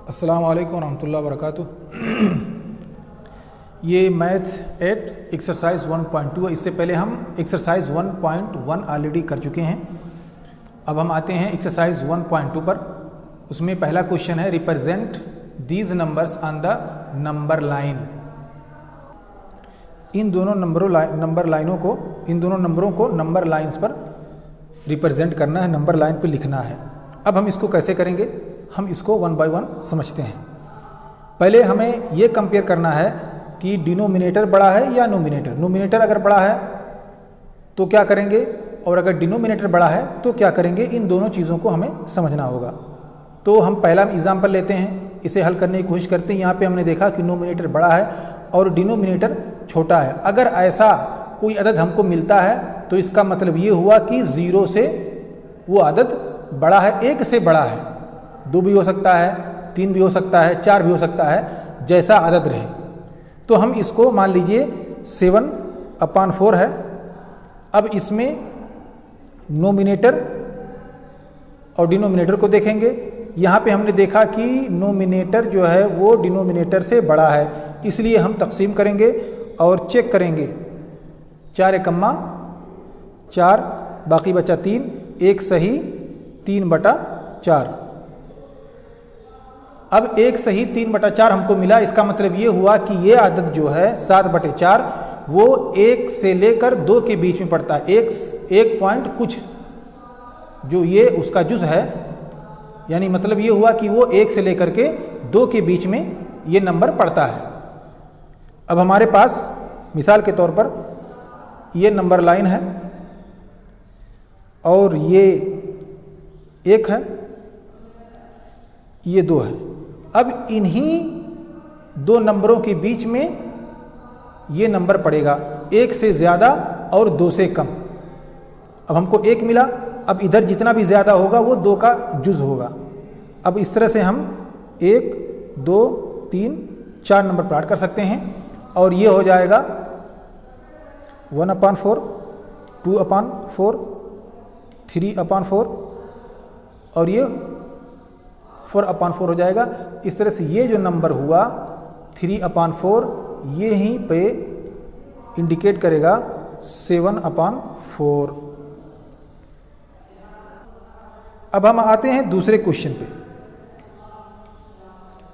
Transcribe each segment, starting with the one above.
अस्सलाम वालेकुम रहमतुल्लाहि व बरकातुहू। ये मैथ 8 एक्सरसाइज 1.2 है। इससे पहले हम एक्सरसाइज 1.1 ऑलरेडी कर चुके हैं। अब हम आते हैं एक्सरसाइज 1.2 पर। उसमें पहला क्वेश्चन है represent these numbers on the number line. इन दोनों नंबरों को नंबर लाइंस पर रिप्रेजेंट करना है, नंबर लाइन पर लिखना है। अब हम इसको कैसे करेंगे, हम इसको वन बाय वन समझते हैं। पहले हमें ये कंपेयर करना है कि डिनोमिनेटर बड़ा है या नोमिनेटर। नोमिनेटर अगर बड़ा है तो क्या करेंगे, और अगर डिनोमिनेटर बड़ा है तो क्या करेंगे, इन दोनों चीज़ों को हमें समझना होगा। तो हम पहला एग्जाम्पल लेते हैं, इसे हल करने की कोशिश करते हैं। यहाँ पे हमने देखा कि नोमिनेटर बड़ा है और डिनोमिनेटर छोटा है। अगर ऐसा कोई अदद हमको मिलता है तो इसका मतलब ये हुआ कि 0 से वो अदद बड़ा है, 1 से बड़ा है। 2 भी हो सकता है, 3 भी हो सकता है, 4 भी हो सकता है, जैसा अदद रहे। तो हम इसको मान लीजिए 7/4 है। अब इसमें नोमिनेटर और डिनोमिनेटर को देखेंगे। यहाँ पे हमने देखा कि नोमिनेटर जो है वो डिनोमिनेटर से बड़ा है, इसलिए हम तकसीम करेंगे और चेक करेंगे। 4×4 बाकी बचा 3, 1 सही 3/4। अब 1 सही 3/4 हमको मिला। इसका मतलब ये हुआ कि ये आदत जो है 7/4 वो 1 से लेकर 2 के बीच में पड़ता है। 1 पॉइंट कुछ जो ये उसका जुज़ है, यानी मतलब ये हुआ कि वो 1 से लेकर के 2 के बीच में ये नंबर पड़ता है। अब हमारे पास मिसाल के तौर पर ये नंबर लाइन है और ये 1 है, ये 2 है। अब इन्हीं 2 नंबरों के बीच में ये नंबर पड़ेगा, 1 से ज़्यादा और 2 से कम। अब हमको 1 मिला, अब इधर जितना भी ज़्यादा होगा वो 2 का जुज़ होगा। अब इस तरह से हम 1, 2, 3, 4 नंबर प्लॉट कर सकते हैं और ये हो जाएगा 1/4, 2/4, 3/4 और ये 4/4 हो जाएगा। इस तरह से ये जो नंबर हुआ 3/4 ये ही पे इंडिकेट करेगा 7/4। अब हम आते हैं दूसरे क्वेश्चन पे।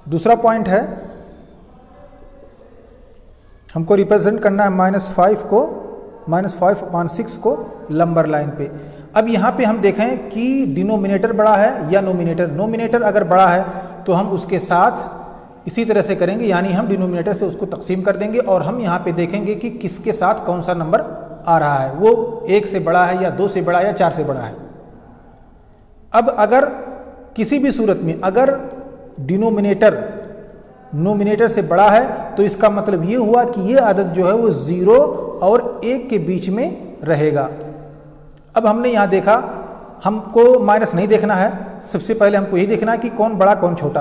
दूसरा पॉइंट है हमको रिप्रेजेंट करना है -5/6 को नंबर लाइन पे। अब यहाँ पे हम देखें कि डिनोमिनेटर बड़ा है या नोमिनेटर। नोमिनेटर अगर बड़ा है तो हम उसके साथ इसी तरह से करेंगे, यानी हम डिनोमिनेटर से उसको तकसीम कर देंगे और हम यहाँ पे देखेंगे कि किसके साथ कौन सा नंबर आ रहा है, वो 1 से बड़ा है या 2 से बड़ा है या 4 से बड़ा है। अब अगर किसी भी सूरत में अगर डिनोमिनेटर नोमिनेटर से बड़ा है तो इसका मतलब ये हुआ कि ये आदत जो है वो 0 और 1 के बीच में रहेगा। अब हमने यहाँ देखा, हमको माइनस नहीं देखना है, सबसे पहले हमको यही देखना है कि कौन बड़ा कौन छोटा।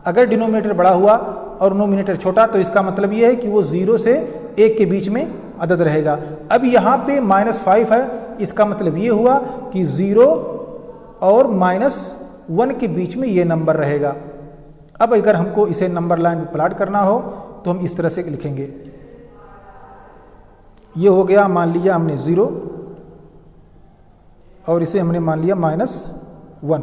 अगर डिनोमिनेटर बड़ा हुआ और नोमिनेटर छोटा तो इसका मतलब ये है कि वो 0 से 1 के बीच में अदद रहेगा। अब यहाँ पे -5 है, इसका मतलब ये हुआ कि 0 और -1 के बीच में ये नंबर रहेगा। अब अगर हमको इसे नंबर लाइन पे प्लॉट करना हो तो हम इस तरह से लिखेंगे। ये हो गया, मान लिया हमने 0 और इसे हमने मान लिया -1।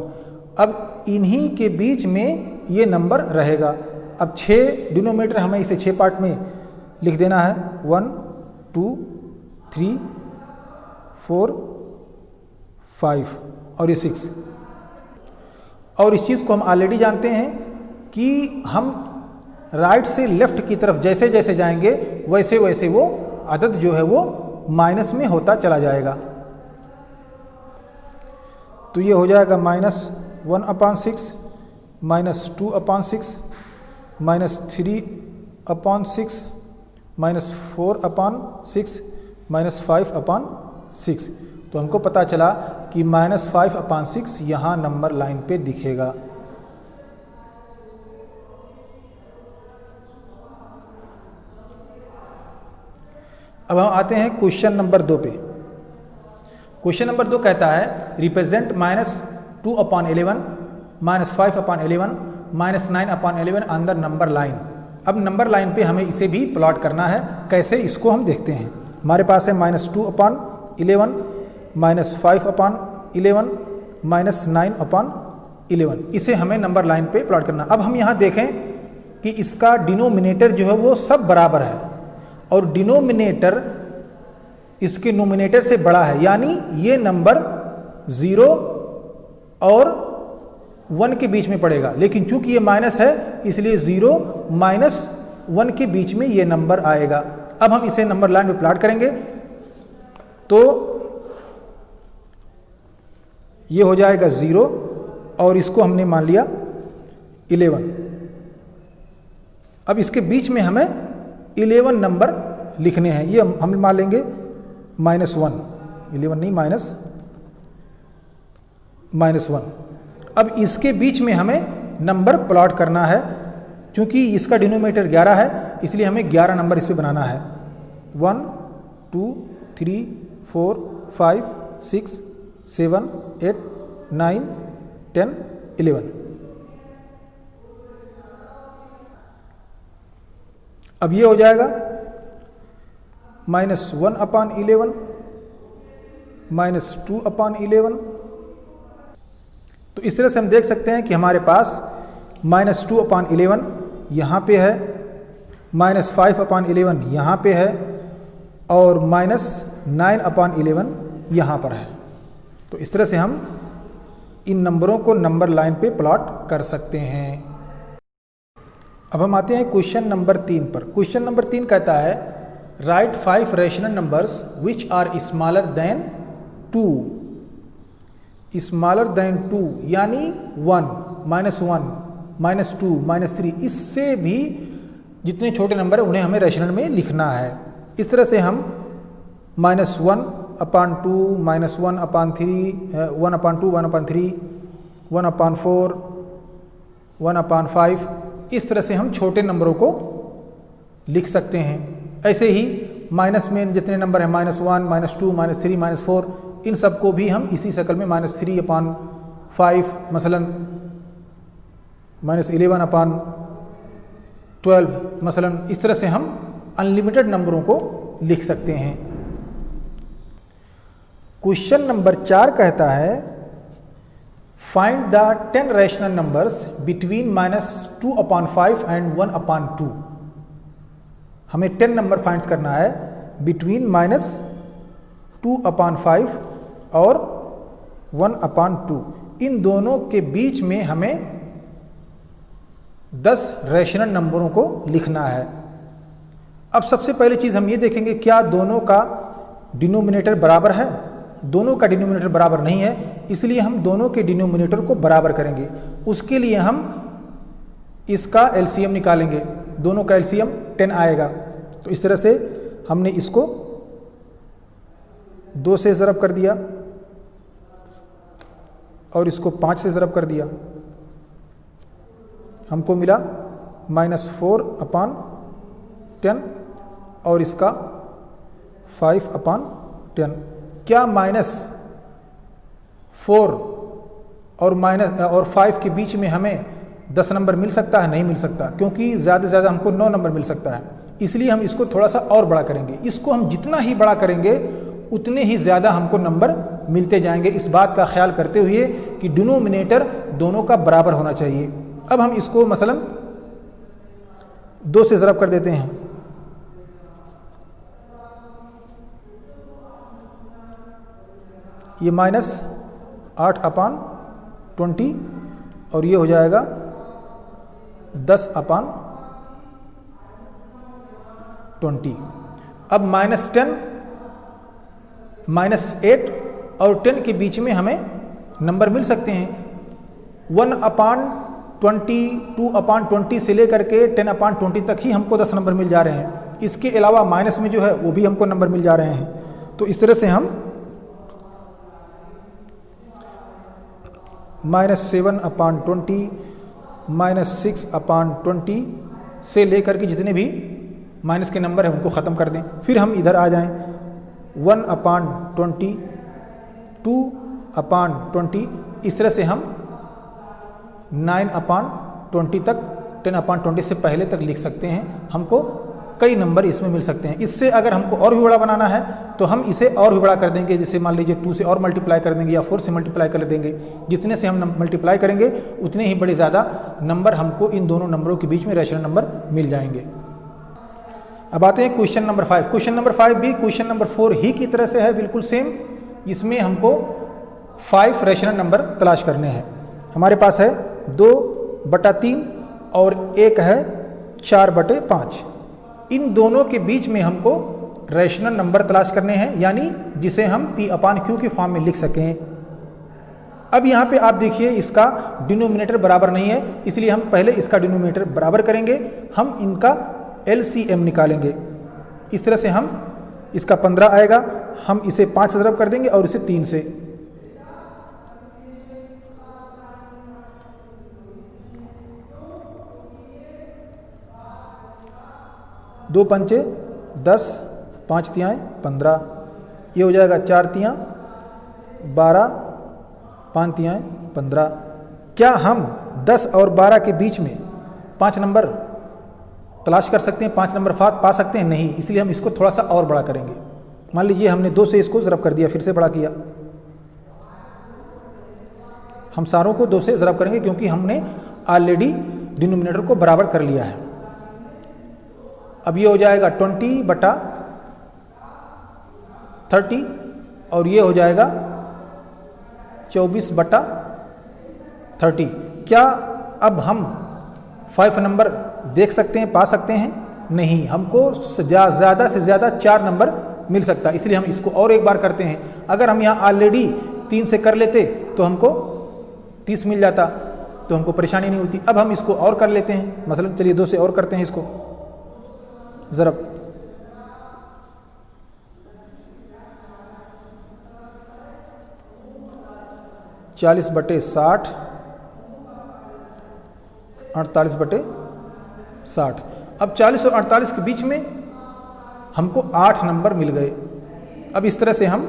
अब इन्हीं के बीच में ये नंबर रहेगा। अब 6 डिनोमिनेटर हमें इसे 6 पार्ट में लिख देना है, 1, 2, 3, 4, 5 और ये 6। और इस चीज़ को हम ऑलरेडी जानते हैं कि हम राइट से लेफ्ट की तरफ जैसे जैसे जाएंगे वैसे वैसे वो अदद जो है वो माइनस में होता चला जाएगा। तो ये हो जाएगा -1/6, -2/6, -3/6, -4/6, -5/6। तो हमको पता चला कि -5/6 यहाँ नंबर लाइन पे दिखेगा। अब हम आते हैं क्वेश्चन नंबर 2 पे। क्वेश्चन नंबर 2 कहता है represent -2/11, -5/11, -9/11 on the number line. अब नंबर लाइन पे हमें इसे भी प्लॉट करना है। कैसे, इसको हम देखते हैं। हमारे पास है -2/11, -5/11, -9/11। इसे हमें नंबर लाइन पे प्लॉट करना। अब हम यहाँ देखें कि इसका डिनोमिनेटर जो है वो सब बराबर है और डिनोमिनेटर इसके नोमिनेटर से बड़ा है, यानी ये नंबर 0 और 1 के बीच में पड़ेगा। लेकिन चूंकि ये माइनस है इसलिए 0 -1 के बीच में ये नंबर आएगा। अब हम इसे नंबर लाइन पे प्लॉट करेंगे तो ये हो जाएगा 0 और इसको हमने मान लिया 11। अब इसके बीच में हमें 11 नंबर लिखने हैं। ये हम मान लेंगे -1, 11 नहीं, -1। अब इसके बीच में हमें नंबर प्लॉट करना है। चूंकि इसका डिनोमिनेटर 11 है इसलिए हमें 11 नंबर इस पे बनाना है। 1 2 3 4 5 6 7 8 9 10 11। अब ये हो जाएगा -1/11, -2/11। तो इस तरह से हम देख सकते हैं कि हमारे पास -2/11 यहाँ पे है, -5/11 यहाँ पे है और -9/11 यहाँ पर है। तो इस तरह से हम इन नंबरों को नंबर लाइन पे प्लॉट कर सकते हैं। अब हम आते हैं क्वेश्चन नंबर 3 पर। क्वेश्चन नंबर 3 कहता है right 5 rational numbers which are smaller than 2। Smaller than 2 यानी 1, -1, -2, -3, इससे भी जितने छोटे नंबर है उन्हें हमें रैशनल में लिखना है। इस तरह से हम -1/2, -1/3, 1/2, 1/3, 1/4, 1/5, इस तरह से हम छोटे नंबरों को लिख सकते हैं। ऐसे ही माइनस में जितने नंबर हैं -1, -2, -3, -4, इन सबको भी हम इसी शक्ल में -3/5 मसलन -11/12 मसलन इस तरह से हम अनलिमिटेड नंबरों को लिख सकते हैं। क्वेश्चन नंबर 4 कहता है find the 10 rational numbers between -2/5 and 1/2। हमें 10 नंबर फाइंड करना है बिटवीन -2/5 और 1/2। इन दोनों के बीच में हमें 10 रैशनल नंबरों को लिखना है। अब सबसे पहली चीज़ हम ये देखेंगे क्या दोनों का डिनोमिनेटर बराबर है। दोनों का डिनोमिनेटर बराबर नहीं है, इसलिए हम दोनों के डिनोमिनेटर को बराबर करेंगे। उसके लिए हम इसका एलसीएम निकालेंगे। दोनों का एलसीएम 10 आएगा। तो इस तरह से हमने इसको 2 से ज़रब कर दिया और इसको 5 से ज़रब कर दिया, हमको मिला -4/10 और इसका 5/10। क्या -4 और 5 के बीच में हमें 10 नंबर मिल सकता है? नहीं मिल सकता, क्योंकि ज़्यादा से ज़्यादा हमको 9 नंबर मिल सकता है। इसलिए हम इसको थोड़ा सा और बड़ा करेंगे। इसको हम जितना ही बड़ा करेंगे उतने ही ज़्यादा हमको नंबर मिलते जाएंगे, इस बात का ख्याल करते हुए कि डिनोमिनेटर दोनों का बराबर होना चाहिए। अब हम इसको मसलन 2 से ज़रब कर देते हैं। ये -8/20 और ये हो जाएगा 10/20। अब -10, -8 और 10 के बीच में हमें नंबर मिल सकते हैं। 1/20, 2/20 से लेकर के 10/20 तक ही हमको 10 नंबर मिल जा रहे हैं। इसके अलावा माइनस में जो है वो भी हमको नंबर मिल जा रहे हैं। तो इस तरह से हम -7/20, -6/20 से लेकर के जितने भी माइनस के नंबर हैं उनको ख़त्म कर दें। फिर हम इधर आ जाएं 1/20, 2/20, इस तरह से हम 20 तक, 10/20 से पहले तक लिख सकते हैं। हमको कई नंबर इसमें मिल सकते हैं। इससे अगर हमको और भी बड़ा बनाना है तो हम इसे और भी बड़ा कर देंगे, जैसे मान लीजिए 2 से और मल्टीप्लाई कर देंगे या 4 से मल्टीप्लाई कर देंगे। जितने से हम मल्टीप्लाई करेंगे उतने ही बड़े ज़्यादा नंबर हमको इन दोनों नंबरों के बीच में रेशनल नंबर मिल जाएंगे। अब आते हैं क्वेश्चन नंबर 5। क्वेश्चन नंबर 5 भी क्वेश्चन नंबर 4 ही की तरह से है, बिल्कुल सेम। इसमें हमको 5 रेशनल नंबर तलाश करने हैं। हमारे पास है 2/3 और एक है 4/5। इन दोनों के बीच में हमको रेशनल नंबर तलाश करने हैं, यानी जिसे हम P/Q के फॉर्म में लिख सकें। अब यहाँ पे आप देखिए इसका डिनोमिनेटर बराबर नहीं है, इसलिए हम पहले इसका डिनोमिनेटर बराबर करेंगे। हम इनका LCM निकालेंगे। इस तरह से हम इसका 15 आएगा, हम इसे 5 से ज़रब कर देंगे और इसे 3 से। दो पंचे 10, 5 तिहाई 15, ये हो जाएगा 4 तिहाई 12, 5 तिहाई 15। क्या हम 10 और 12 के बीच में 5 नंबर तलाश कर सकते हैं, 5 नंबर पा सकते हैं? नहीं, इसलिए हम इसको थोड़ा सा और बड़ा करेंगे। मान लीजिए हमने 2 से इसको ज़रब कर दिया, फिर से बड़ा किया। हम सारों को 2 से ज़रब करेंगे क्योंकि हमने ऑलरेडी डिनोमिनेटर को बराबर कर लिया है। अब ये हो जाएगा 20/30 और ये हो जाएगा 24/30। क्या अब हम 5 नंबर देख सकते हैं, पा सकते हैं? नहीं, हमको ज़्यादा से ज़्यादा 4 नंबर मिल सकता है, इसलिए हम इसको और एक बार करते हैं। अगर हम यहाँ ऑलरेडी 3 से कर लेते तो हमको 30 मिल जाता, तो हमको परेशानी नहीं होती। अब हम इसको और कर लेते हैं, मसलन चलिए 2 से और करते हैं इसको ज़रब। चालीस बटे 60, 48/60। अब 40 और 48 के बीच में हमको 8 नंबर मिल गए। अब इस तरह से हम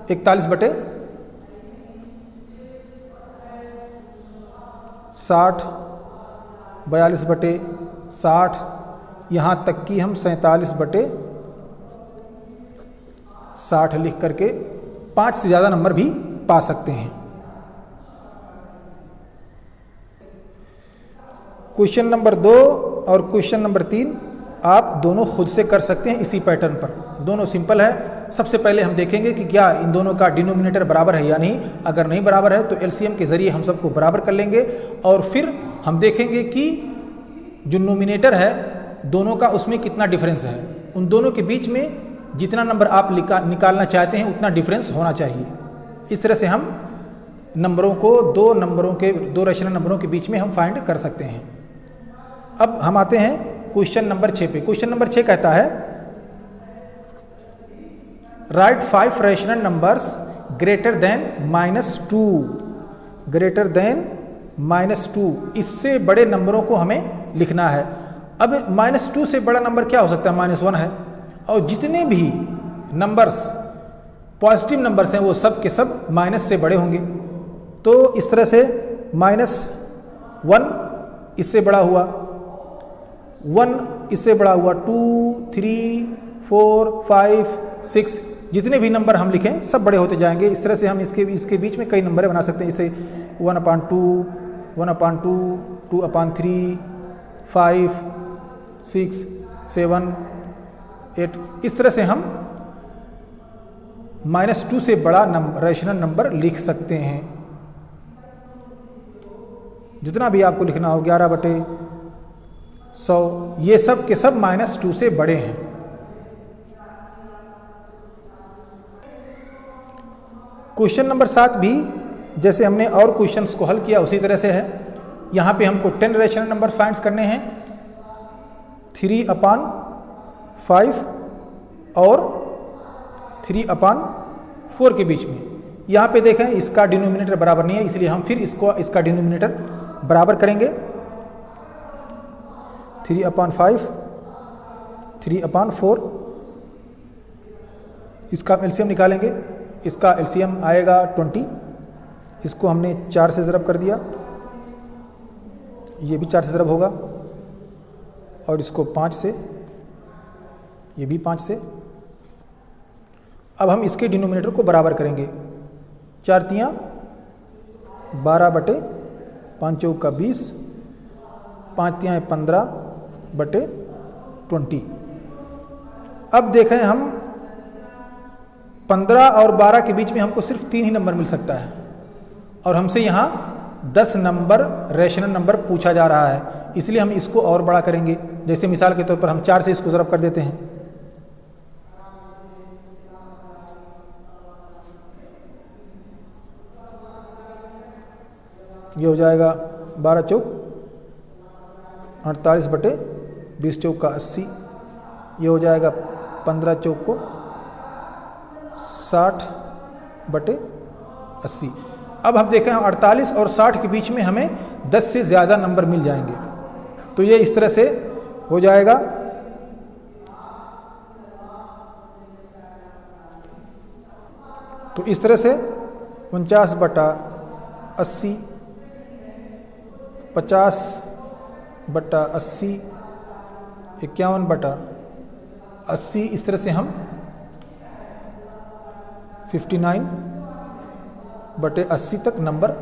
41/60, 42/60, यहाँ तक कि हम 47/60 लिख करके 5 से ज़्यादा नंबर भी पा सकते हैं। क्वेश्चन नंबर 2 और क्वेश्चन नंबर 3 आप दोनों खुद से कर सकते हैं इसी पैटर्न पर। दोनों सिंपल है। सबसे पहले हम देखेंगे कि क्या इन दोनों का डिनोमिनेटर बराबर है या नहीं। अगर नहीं बराबर है तो LCM के ज़रिए हम सबको बराबर कर लेंगे और फिर हम देखेंगे कि जो नोमिनेटर है दोनों का उसमें कितना डिफरेंस है। उन दोनों के बीच में जितना नंबर आप निकालना चाहते हैं उतना डिफरेंस होना चाहिए। इस तरह से हम नंबरों को दो रेशनल नंबरों के बीच में हम फाइंड कर सकते हैं। अब हम आते हैं क्वेश्चन नंबर 6 पे। क्वेश्चन नंबर 6 कहता है right 5 rational numbers greater than -2, greater than -2। इससे बड़े नंबरों को हमें लिखना है। अब -2 से बड़ा नंबर क्या हो सकता है? -1 है। और जितने भी नंबर्स पॉजिटिव नंबर्स हैं वो सब के सब माइनस से बड़े होंगे। तो इस तरह से -1 इससे बड़ा हुआ, 1 इससे बड़ा हुआ, 2, 3, 4, 5, 6 जितने भी नंबर हम लिखें सब बड़े होते जाएंगे। इस तरह से हम इसके बीच में कई नंबर बना सकते हैं। इसे 1/2, 1/2, 2/3, 5, 6, 7, 8 इस तरह से हम -2 से बड़ा रेशनल नंबर लिख सकते हैं। जितना भी आपको लिखना हो 11/100 ये सब के सब -2 से बड़े हैं। क्वेश्चन नंबर 7 भी जैसे हमने और क्वेश्चंस को हल किया उसी तरह से है। यहाँ पे हमको 10 रेशनल नंबर फाइंड करने हैं 3/5 और 3/4 के बीच में। यहाँ पे देखें इसका डिनोमिनेटर बराबर नहीं है, इसलिए हम फिर इसका डिनोमिनेटर बराबर करेंगे। 3/5, 3/4 इसका एलसीएम निकालेंगे। इसका एलसीएम आएगा 20। इसको हमने 4 से ज़रब कर दिया ये भी 4 से ज़रब होगा और इसको 5 से, ये भी 5 से। अब हम इसके डिनोमिनेटर को बराबर करेंगे। 4 तियाँ 12 बटे 5 चौका 20, 5 तियाँ 15 बटे 20। अब देखें हम 15 और 12 के बीच में हमको सिर्फ 3 ही नंबर मिल सकता है और हमसे यहाँ 10 नंबर रेशनल नंबर पूछा जा रहा है, इसलिए हम इसको और बड़ा करेंगे। जैसे मिसाल के तौर पर हम 4 से इसको ज़रब कर देते हैं। ये हो जाएगा 12 चौक 48 बटे 20 चौक का 80। ये हो जाएगा 15 चौक को 60 बटे 80। अब हम देखें 48 और 60 के बीच में हमें 10 से ज़्यादा नंबर मिल जाएंगे, तो ये इस तरह से हो जाएगा। तो इस तरह से 49 बटा 80, 50 बटा 80, 51 बटा 80, इस तरह से हम 59 बटे 80 तक नंबर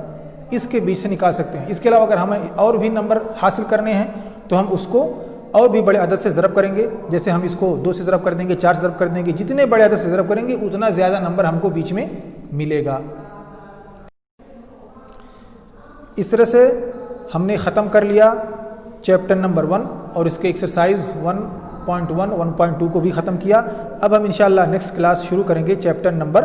इसके बीच से निकाल सकते हैं। इसके अलावा अगर हमें और भी नंबर हासिल करने हैं तो हम उसको और भी बड़े अदद से ज़रब करेंगे। जैसे हम इसको 2 से ज़रब कर देंगे, 4 से ज़रब कर देंगे। जितने बड़े अदद से ज़रब करेंगे उतना ज़्यादा नंबर हमको बीच में मिलेगा। इस तरह से हमने ख़त्म कर लिया चैप्टर नंबर 1 और इसके एक्सरसाइज 1.1, 1.2 को भी ख़त्म किया। अब हम इंशाअल्लाह नेक्स्ट क्लास शुरू करेंगे चैप्टर नंबर